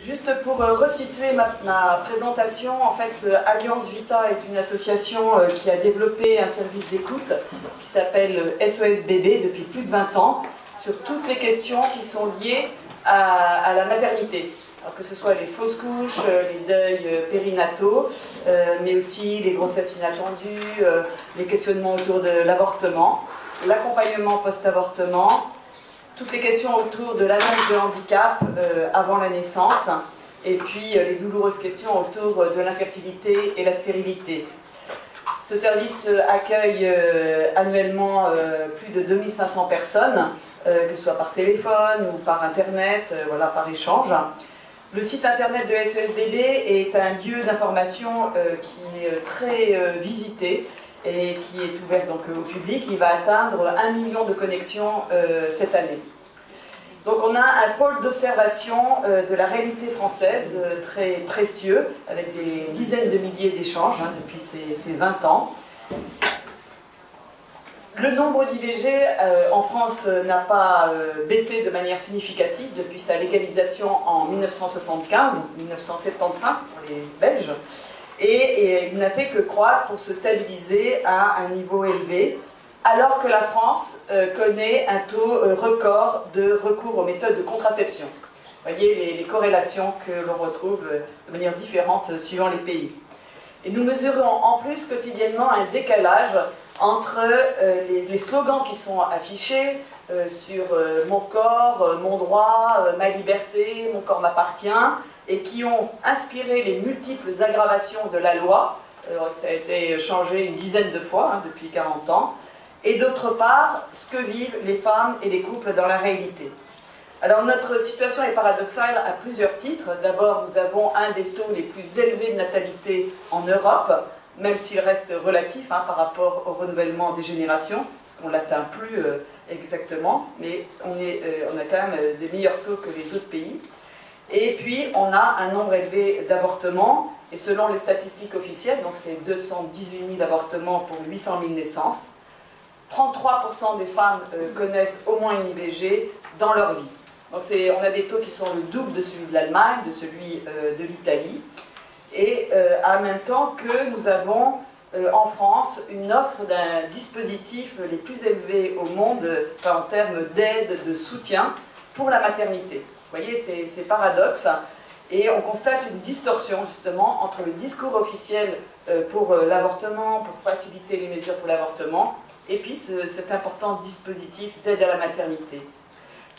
Juste pour resituer ma présentation, en fait, Alliance Vita est une association qui a développé un service d'écoute qui s'appelle SOS Bébé depuis plus de 20 ans, sur toutes les questions qui sont liées à la maternité. Alors que ce soit les fausses couches, les deuils périnataux, mais aussi les grossesses inattendues, les questionnements autour de l'avortement, l'accompagnement post-avortement, toutes les questions autour de l'annonce de handicap avant la naissance, et puis les douloureuses questions autour de l'infertilité et la stérilité. Ce service accueille annuellement plus de 2500 personnes, que ce soit par téléphone ou par internet, voilà, par échange. Le site internet de SOS Bébé est un lieu d'information qui est très visité et qui est ouvert donc au public. Il va atteindre 1 million de connexions cette année. Donc on a un pôle d'observation de la réalité française très précieux, avec des dizaines de milliers d'échanges depuis ces 20 ans. Le nombre d'IVG en France n'a pas baissé de manière significative depuis sa légalisation en 1975, 1975 pour les Belges, et il n'a fait que croître pour se stabiliser à un niveau élevé, alors que la France connaît un taux record de recours aux méthodes de contraception. Vous voyez les corrélations que l'on retrouve de manière différente suivant les pays. Et nous mesurons en plus quotidiennement un décalage entre les slogans qui sont affichés sur mon corps, mon droit, ma liberté, mon corps m'appartient, et qui ont inspiré les multiples aggravations de la loi. Ça a été changé une dizaine de fois depuis 40 ans. Et d'autre part, ce que vivent les femmes et les couples dans la réalité. Alors notre situation est paradoxale à plusieurs titres. D'abord, nous avons un des taux les plus élevés de natalité en Europe, même s'il reste relatif par rapport au renouvellement des générations, parce qu'on ne l'atteint plus exactement, mais on a quand même des meilleurs taux que les autres pays. Et puis, on a un nombre élevé d'avortements, et selon les statistiques officielles, donc c'est 218 000 avortements pour 800 000 naissances, 33% des femmes connaissent au moins une IVG dans leur vie. Donc on a des taux qui sont le double de celui de l'Allemagne, de celui de l'Italie, et en même temps que nous avons en France une offre d'un dispositif les plus élevés au monde en termes d'aide, de soutien pour la maternité. Vous voyez, c'est paradoxe, et on constate une distorsion justement entre le discours officiel pour l'avortement, pour faciliter les mesures pour l'avortement, et puis cet important dispositif d'aide à la maternité.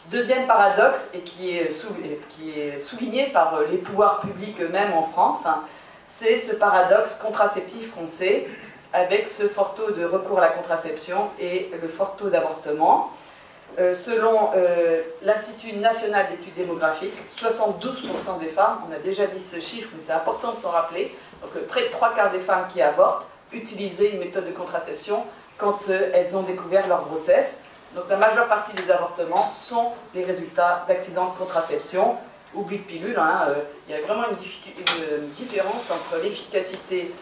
Deuxième paradoxe, et qui est souligné par les pouvoirs publics eux-mêmes en France, c'est ce paradoxe contraceptif français, avec ce fort taux de recours à la contraception et le fort taux d'avortement. Selon l'Institut national d'études démographiques, 72% des femmes, on a déjà dit ce chiffre, mais c'est important de s'en rappeler, donc près de 3/4 des femmes qui avortent utilisaient une méthode de contraception quand elles ont découvert leur grossesse. Donc la majeure partie des avortements sont les résultats d'accidents de contraception. Oubli de pilule, il y a vraiment une différence entre l'efficacité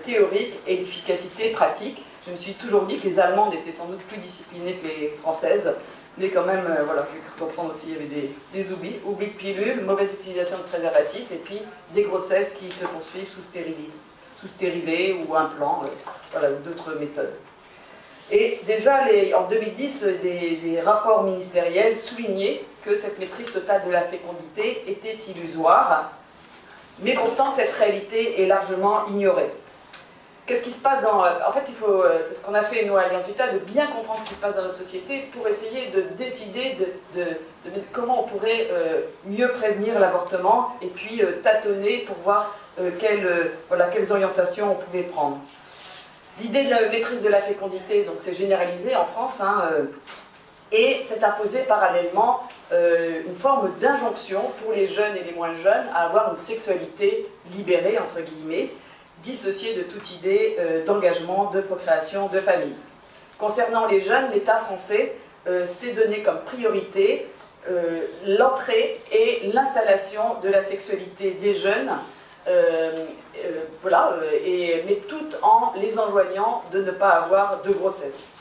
théorique et l'efficacité pratique. Je me suis toujours dit que les Allemandes étaient sans doute plus disciplinées que les Françaises, mais quand même, voilà, j'ai cru comprendre aussi qu'il y avait des oublis. Oubli de pilule, mauvaise utilisation de préservatifs, et puis des grossesses qui se poursuivent sous stérilet ou implant, voilà, ou d'autres méthodes. Et déjà, en 2010, des rapports ministériels soulignaient que cette maîtrise totale de la fécondité était illusoire, mais pourtant cette réalité est largement ignorée. Qu'est-ce qui se passe dans... En fait, c'est ce qu'on a fait, nous, à Alliance Vita, de bien comprendre ce qui se passe dans notre société pour essayer de décider de comment on pourrait mieux prévenir l'avortement et puis tâtonner pour voir quelles orientations on pouvait prendre. L'idée de la maîtrise de la fécondité, donc c'est généralisé en France, et c'est imposé parallèlement une forme d'injonction pour les jeunes et les moins jeunes à avoir une sexualité libérée, entre guillemets, dissociée de toute idée d'engagement, de procréation, de famille. Concernant les jeunes, l'État français s'est donné comme priorité l'entrée et l'installation de la sexualité des jeunes, mais tout en les enjoignant de ne pas avoir de grossesse.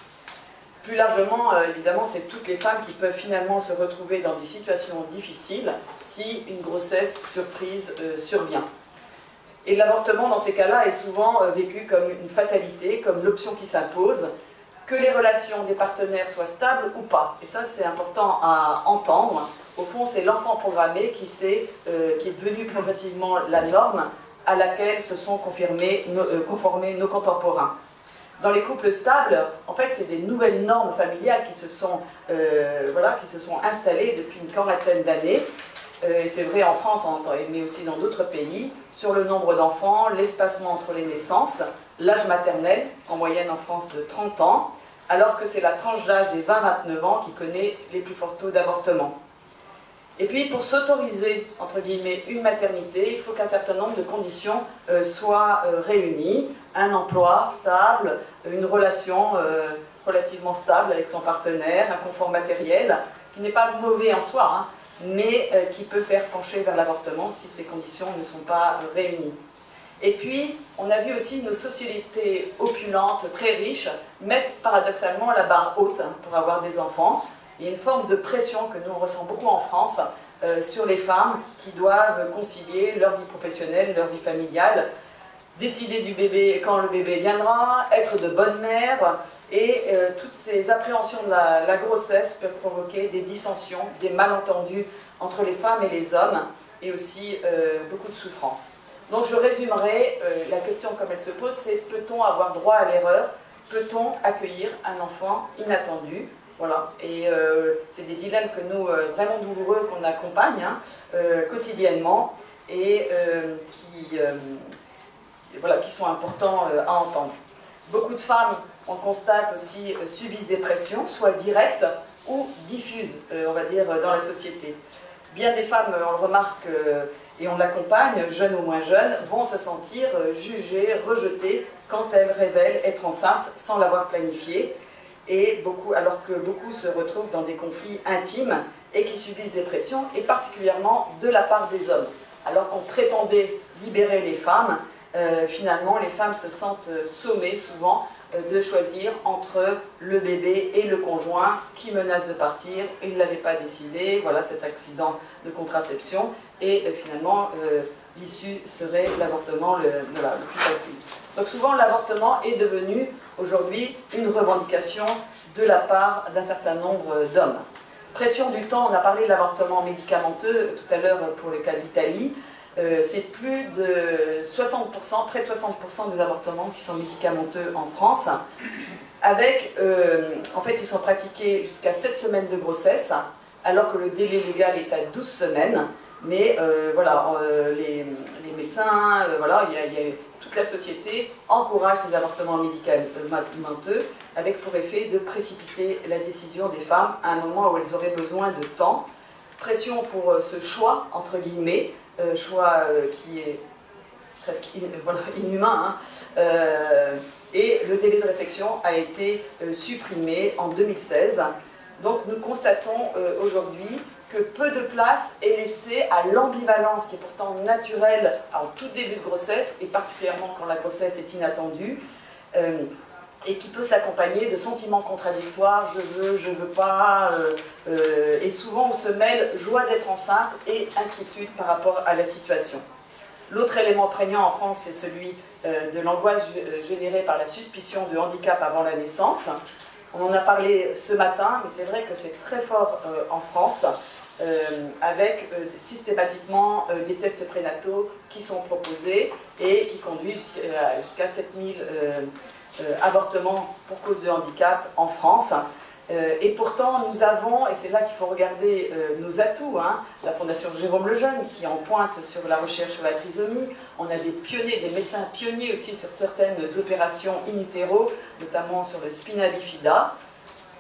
Plus largement, évidemment, c'est toutes les femmes qui peuvent finalement se retrouver dans des situations difficiles si une grossesse surprise survient. Et l'avortement, dans ces cas-là, est souvent vécu comme une fatalité, comme l'option qui s'impose, que les relations des partenaires soient stables ou pas. Et ça, c'est important à entendre. Au fond, c'est l'enfant programmé qui est devenu progressivement la norme à laquelle se sont conformés nos contemporains. Dans les couples stables, en fait, c'est des nouvelles normes familiales qui se sont installées depuis une quarantaine d'années. Et c'est vrai en France, mais aussi dans d'autres pays, sur le nombre d'enfants, l'espacement entre les naissances, l'âge maternel, en moyenne en France de 30 ans, alors que c'est la tranche d'âge des 20-29 ans qui connaît les plus forts taux d'avortement. Et puis, pour s'autoriser, entre guillemets, une maternité, il faut qu'un certain nombre de conditions soient réunies. Un emploi stable, une relation relativement stable avec son partenaire, un confort matériel, ce qui n'est pas mauvais en soi, hein, mais qui peut faire pencher vers l'avortement si ces conditions ne sont pas réunies. Et puis, on a vu aussi nos sociétés opulentes, très riches, mettre paradoxalement la barre haute hein, pour avoir des enfants. Il y a une forme de pression que nous on ressent beaucoup en France sur les femmes qui doivent concilier leur vie professionnelle, leur vie familiale, décider du bébé quand le bébé viendra, être de bonnes mères, et toutes ces appréhensions de la grossesse peuvent provoquer des dissensions, des malentendus entre les femmes et les hommes, et aussi beaucoup de souffrance. Donc je résumerai la question comme elle se pose, c'est peut-on avoir droit à l'erreur? Peut-on accueillir un enfant inattendu? Voilà, et c'est des dilemmes que nous, vraiment douloureux, qu'on accompagne hein, quotidiennement et qui sont importants à entendre. Beaucoup de femmes, on constate aussi, subissent des pressions, soit directes ou diffuses, on va dire, dans la société. Bien des femmes, on le remarque et on l'accompagne, jeunes ou moins jeunes, vont se sentir jugées, rejetées quand elles révèlent être enceintes sans l'avoir planifié. Et alors que beaucoup se retrouvent dans des conflits intimes et qui subissent des pressions, et particulièrement de la part des hommes. Alors qu'on prétendait libérer les femmes, finalement les femmes se sentent sommées souvent de choisir entre le bébé et le conjoint qui menace de partir, il ne l'avait pas décidé, voilà cet accident de contraception, et finalement l'issue serait l'avortement le plus facile. Donc souvent l'avortement est devenu aujourd'hui une revendication de la part d'un certain nombre d'hommes. Pression du temps, on a parlé de l'avortement médicamenteux tout à l'heure pour le cas de l'Italie, c'est plus de 60%, près de 60% des avortements qui sont médicamenteux en France, avec, en fait ils sont pratiqués jusqu'à 7 semaines de grossesse, alors que le délai légal est à 12 semaines, mais les médecins, toute la société encourage ces avortements médicamenteux avec pour effet de précipiter la décision des femmes à un moment où elles auraient besoin de temps. Pression pour ce choix, entre guillemets, choix qui est presque inhumain, hein, et le délai de réflexion a été supprimé en 2016. Donc nous constatons aujourd'hui que peu de place est laissée à l'ambivalence qui est pourtant naturelle en tout début de grossesse, et particulièrement quand la grossesse est inattendue, et qui peut s'accompagner de sentiments contradictoires, je veux pas, et souvent on se mêle joie d'être enceinte et inquiétude par rapport à la situation. L'autre élément prégnant en France, c'est celui de l'angoisse générée par la suspicion de handicap avant la naissance. On en a parlé ce matin, mais c'est vrai que c'est très fort en France, avec systématiquement des tests prénataux qui sont proposés et qui conduisent jusqu'à 7000 avortements pour cause de handicap en France. Et pourtant, nous avons, et c'est là qu'il faut regarder nos atouts, hein, la Fondation Jérôme Lejeune qui en pointe sur la recherche sur la trisomie. On a des pionniers, des médecins pionniers aussi sur certaines opérations in utero, notamment sur le spina bifida.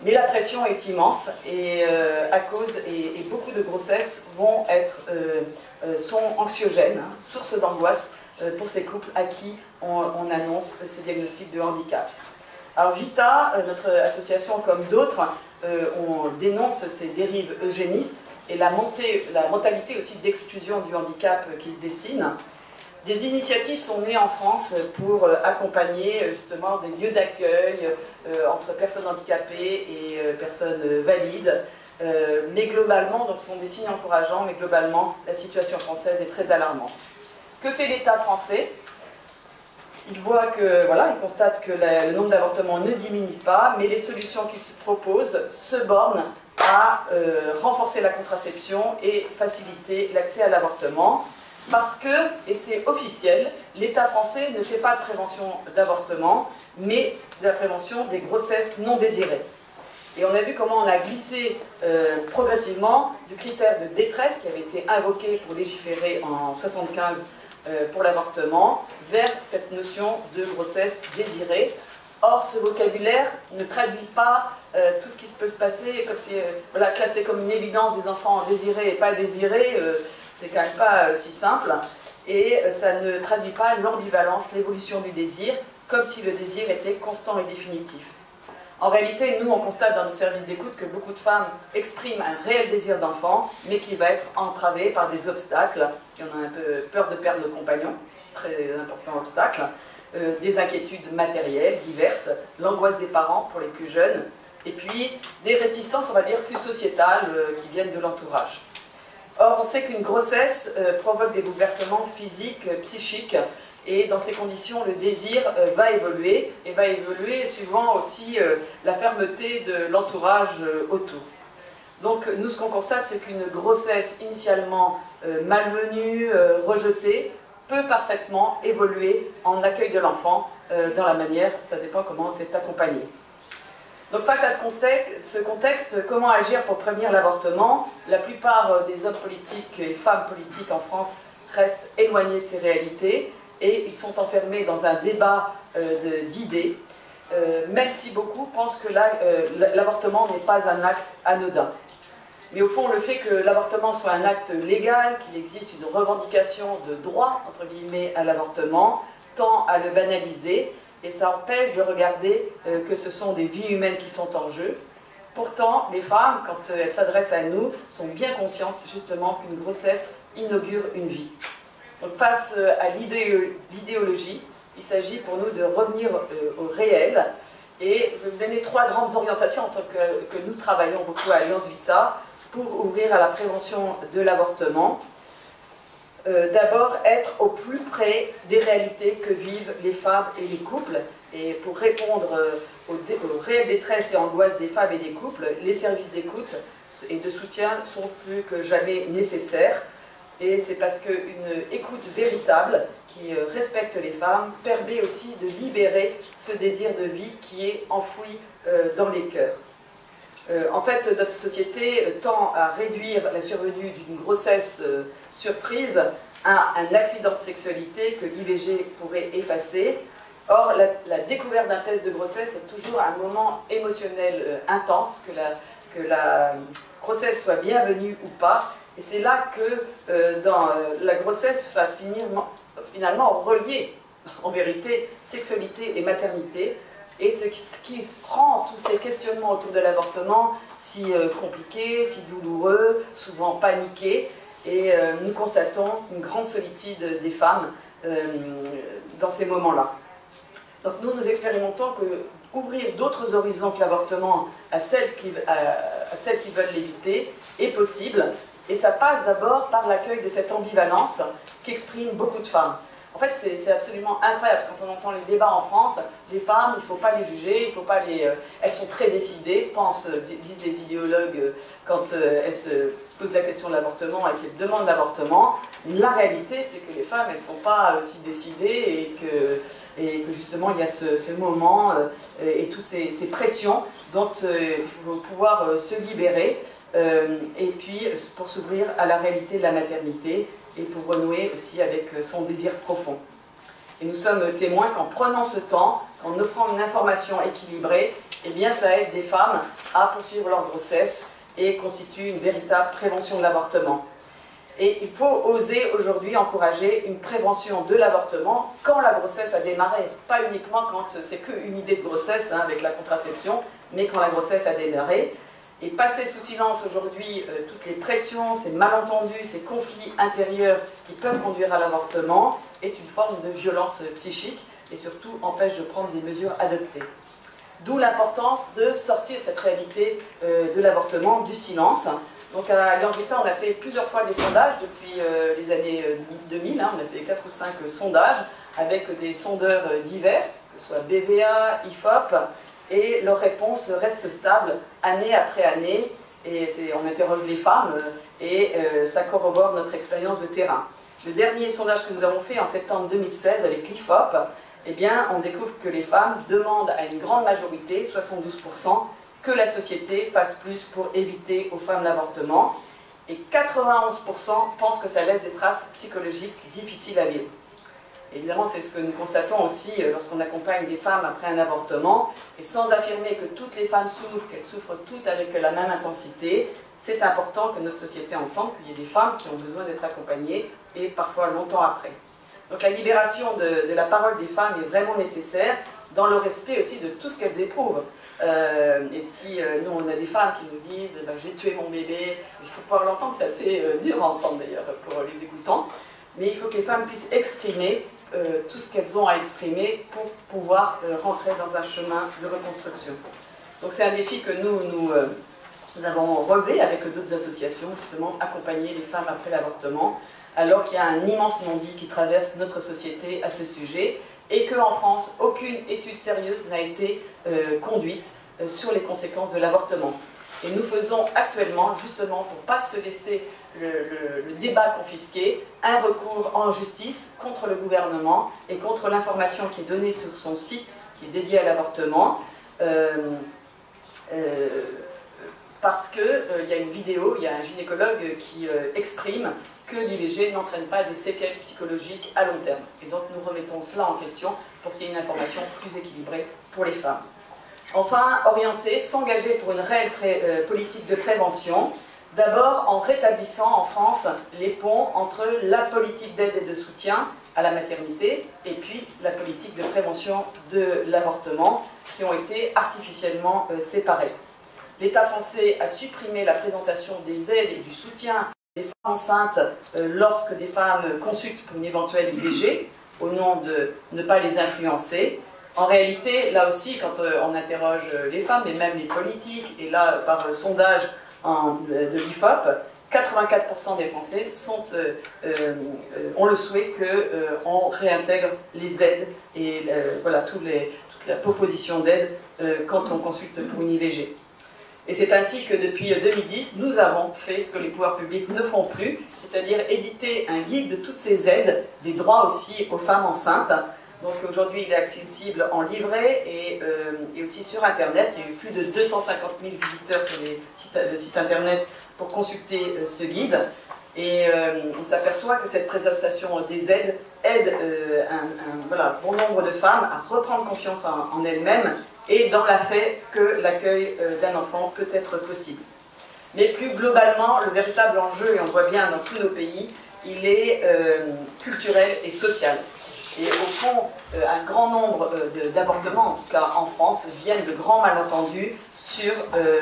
Mais la pression est immense et et beaucoup de grossesses sont anxiogènes, hein, source d'angoisse pour ces couples à qui on annonce ces diagnostics de handicap. Alors Vita, notre association comme d'autres, on dénonce ces dérives eugénistes et la mentalité aussi d'exclusion du handicap qui se dessine. des initiatives sont nées en France pour accompagner justement des lieux d'accueil entre personnes handicapées et personnes valides. Mais globalement, donc ce sont des signes encourageants, mais globalement, la situation française est très alarmante. Que fait l'État français? Il voit que, voilà, il constate que le nombre d'avortements ne diminue pas, mais les solutions qu'il se propose se bornent à renforcer la contraception et faciliter l'accès à l'avortement. Parce que, et c'est officiel, l'État français ne fait pas de prévention d'avortement, mais de la prévention des grossesses non désirées. Et on a vu comment on a glissé progressivement du critère de détresse qui avait été invoqué pour légiférer en 1975 pour l'avortement, vers cette notion de grossesse désirée. Or, ce vocabulaire ne traduit pas tout ce qui peut se passer, comme si, voilà, classé comme une évidence des enfants désirés et pas désirés, c'est quand même pas si simple. Et ça ne traduit pas l'ambivalence, l'évolution du désir, comme si le désir était constant et définitif. En réalité, nous, on constate dans nos services d'écoute que beaucoup de femmes expriment un réel désir d'enfant, mais qui va être entravé par des obstacles. Et on a un peu peur de perdre le compagnon, très important obstacle, des inquiétudes matérielles diverses, l'angoisse des parents pour les plus jeunes, et puis des réticences, on va dire, plus sociétales qui viennent de l'entourage. Or, on sait qu'une grossesse provoque des bouleversements physiques, psychiques, et dans ces conditions, le désir va évoluer, et va évoluer suivant aussi la fermeté de l'entourage autour. Donc nous, ce qu'on constate, c'est qu'une grossesse initialement malvenue, rejetée, peut parfaitement évoluer en accueil de l'enfant dans la manière, ça dépend comment c'est accompagné. Donc face à ce contexte, comment agir pour prévenir l'avortement? La plupart des hommes politiques et femmes politiques en France restent éloignés de ces réalités, et ils sont enfermés dans un débat d'idées, même si beaucoup pensent que l'avortement n'est pas un acte anodin. Mais au fond, le fait que l'avortement soit un acte légal, qu'il existe une revendication de droit, entre guillemets, à l'avortement, tend à le banaliser, et ça empêche de regarder que ce sont des vies humaines qui sont en jeu. Pourtant, les femmes, quand elles s'adressent à nous, sont bien conscientes justement qu'une grossesse inaugure une vie. Donc face à l'idéologie, il s'agit pour nous de revenir au réel. Et je vais vous donner 3 grandes orientations en tant que nous travaillons beaucoup à Alliance Vita pour ouvrir à la prévention de l'avortement. D'abord, être au plus près des réalités que vivent les femmes et les couples. Et pour répondre aux réelles détresses et angoisses des femmes et des couples, les services d'écoute et de soutien sont plus que jamais nécessaires. Et c'est parce qu'une écoute véritable qui respecte les femmes permet aussi de libérer ce désir de vie qui est enfoui dans les cœurs. En fait, notre société tend à réduire la survenue d'une grossesse surprise à un accident de sexualité que l'IVG pourrait effacer. Or, la découverte d'un test de grossesse est toujours un moment émotionnel intense, que la grossesse soit bienvenue ou pas. Et c'est là que la grossesse va finalement relier, en vérité, sexualité et maternité. Et ce qui rend tous ces questionnements autour de l'avortement si compliqués, si douloureux, souvent paniqués. Et nous constatons une grande solitude des femmes dans ces moments-là. Donc nous expérimentons que ouvrir d'autres horizons que l'avortement à celles qui veulent l'éviter est possible. Et ça passe d'abord par l'accueil de cette ambivalence qu'expriment beaucoup de femmes. En fait, c'est absolument incroyable, parce que quand on entend les débats en France, les femmes, il ne faut pas les juger, il faut pas elles sont très décidées, disent les idéologues quand elles se posent la question de l'avortement et qu'elles demandent l'avortement. La réalité, c'est que les femmes, elles ne sont pas aussi décidées et que justement, il y a ce moment et toutes ces pressions dont il faut pouvoir se libérer. Et puis pour s'ouvrir à la réalité de la maternité et pour renouer aussi avec son désir profond. Et nous sommes témoins qu'en prenant ce temps, en offrant une information équilibrée, eh bien ça aide des femmes à poursuivre leur grossesse et constitue une véritable prévention de l'avortement. Et il faut oser aujourd'hui encourager une prévention de l'avortement quand la grossesse a démarré, pas uniquement quand c'est qu'une idée de grossesse avec la contraception, mais quand la grossesse a démarré. Et passer sous silence aujourd'hui toutes les pressions, ces malentendus, ces conflits intérieurs qui peuvent conduire à l'avortement est une forme de violence psychique et surtout empêche de prendre des mesures adaptées. D'où l'importance de sortir cette réalité de l'avortement du silence. Donc à Alliance Vita, on a fait plusieurs fois des sondages depuis les années 2000, on a fait 4 ou 5 sondages avec des sondeurs divers, que ce soit BVA, IFOP, et leurs réponses restent stables année après année, et on interroge les femmes, et ça corrobore notre expérience de terrain. Le dernier sondage que nous avons fait en septembre 2016 avec l'IFOP, eh bien, on découvre que les femmes demandent à une grande majorité, 72%, que la société fasse plus pour éviter aux femmes l'avortement, et 91% pensent que ça laisse des traces psychologiques difficiles à vivre. Évidemment, c'est ce que nous constatons aussi lorsqu'on accompagne des femmes après un avortement, et sans affirmer que toutes les femmes souffrent, qu'elles souffrent toutes avec la même intensité, c'est important que notre société entende qu'il y ait des femmes qui ont besoin d'être accompagnées, et parfois longtemps après. Donc la libération de la parole des femmes est vraiment nécessaire, dans le respect aussi de tout ce qu'elles éprouvent. Et si nous, on a des femmes qui nous disent ben, « j'ai tué mon bébé », il faut pouvoir l'entendre, c'est assez dur à entendre d'ailleurs pour les écoutants, mais il faut que les femmes puissent exprimer tout ce qu'elles ont à exprimer pour pouvoir rentrer dans un chemin de reconstruction. Donc c'est un défi que nous avons relevé avec d'autres associations, justement, accompagner les femmes après l'avortement, alors qu'il y a un immense non-dit qui traverse notre société à ce sujet, et qu'en France, aucune étude sérieuse n'a été conduite sur les conséquences de l'avortement. Et nous faisons actuellement, justement, pour ne pas se laisser le débat confisqué, un recours en justice contre le gouvernement et contre l'information qui est donnée sur son site, qui est dédié à l'avortement, parce qu'il y a une vidéo, il y a un gynécologue qui exprime que l'IVG n'entraîne pas de séquelles psychologiques à long terme. Et donc nous remettons cela en question pour qu'il y ait une information plus équilibrée pour les femmes. Enfin, orienter, s'engager pour une réelle politique de prévention, d'abord en rétablissant en France les ponts entre la politique d'aide et de soutien à la maternité et puis la politique de prévention de l'avortement qui ont été artificiellement séparées. L'État français a supprimé la présentation des aides et du soutien des femmes enceintes lorsque des femmes consultent pour une éventuelle IVG, au nom de ne pas les influencer. En réalité, là aussi, quand on interroge les femmes, et même les politiques, et là, par sondage de l'IFOP, 84% des Français ont le souhait qu'on réintègre les aides et voilà, toute la proposition d'aide quand on consulte pour une IVG. Et c'est ainsi que depuis 2010, nous avons fait ce que les pouvoirs publics ne font plus, c'est-à-dire éditer un guide de toutes ces aides, des droits aussi aux femmes enceintes. Donc aujourd'hui, il est accessible en livret et aussi sur Internet. Il y a eu plus de 250 000 visiteurs sur le site Internet pour consulter ce guide. Et on s'aperçoit que cette présentation des aides aide un bon nombre de femmes à reprendre confiance en elles-mêmes et dans la fait que l'accueil d'un enfant peut être possible. Mais plus globalement, le véritable enjeu, et on le voit bien dans tous nos pays, il est culturel et social. Et au fond, un grand nombre d'avortements, en tout cas en France, viennent de grands malentendus sur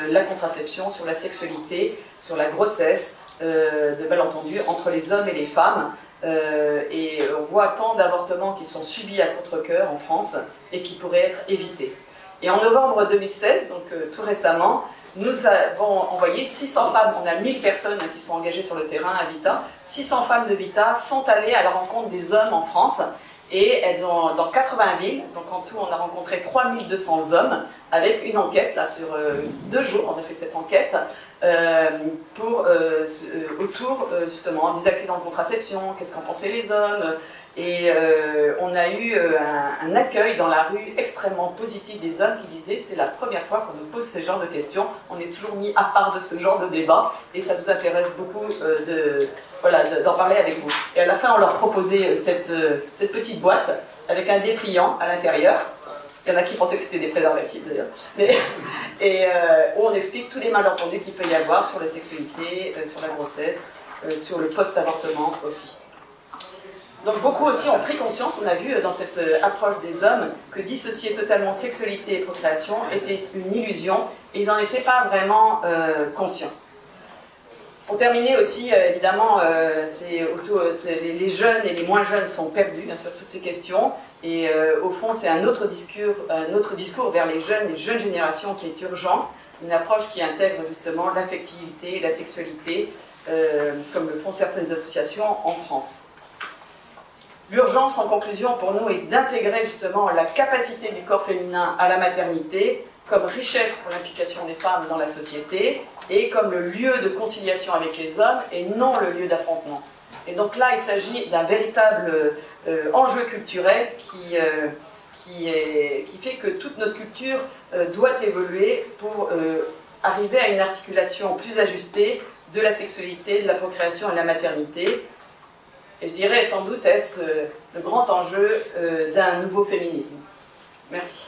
la contraception, sur la sexualité, sur la grossesse, de malentendus entre les hommes et les femmes. Et on voit tant d'avortements qui sont subis à contre-cœur en France et qui pourraient être évités. Et en novembre 2016, donc tout récemment, nous avons envoyé 600 femmes, on a 1000 personnes qui sont engagées sur le terrain à Vita, 600 femmes de Vita sont allées à la rencontre des hommes en France, et elles ont, dans 80 villes, donc en tout on a rencontré 3200 hommes, avec une enquête, là sur 2 jours, on a fait cette enquête, autour justement des accidents de contraception, qu'est-ce qu'en pensaient les hommes, et on a eu un accueil dans la rue extrêmement positif des hommes qui disaient c'est la première fois qu'on nous pose ce genre de questions, on est toujours mis à part de ce genre de débat et ça nous intéresse beaucoup d'en parler avec vous. Et à la fin on leur proposait cette petite boîte avec un dépliant à l'intérieur. Il y en a qui pensaient que c'était des préservatifs d'ailleurs, où on explique tous les malentendus qu'il peut y avoir sur la sexualité, sur la grossesse, sur le post-avortement aussi. Donc beaucoup aussi ont pris conscience, on a vu dans cette approche des hommes, que dissocier totalement sexualité et procréation était une illusion, et ils n'en étaient pas vraiment conscients. Pour terminer aussi, évidemment, les jeunes et les moins jeunes sont perdus bien sûr toutes ces questions, et au fond c'est un autre discours vers les jeunes générations qui est urgent, une approche qui intègre justement l'affectivité et la sexualité, comme le font certaines associations en France. L'urgence, en conclusion, pour nous, est d'intégrer justement la capacité du corps féminin à la maternité comme richesse pour l'implication des femmes dans la société et comme le lieu de conciliation avec les hommes et non le lieu d'affrontement. Et donc là, il s'agit d'un véritable enjeu culturel qui fait que toute notre culture doit évoluer pour arriver à une articulation plus ajustée de la sexualité, de la procréation et de la maternité. Et je dirais sans doute est-ce le grand enjeu d'un nouveau féminisme. Merci.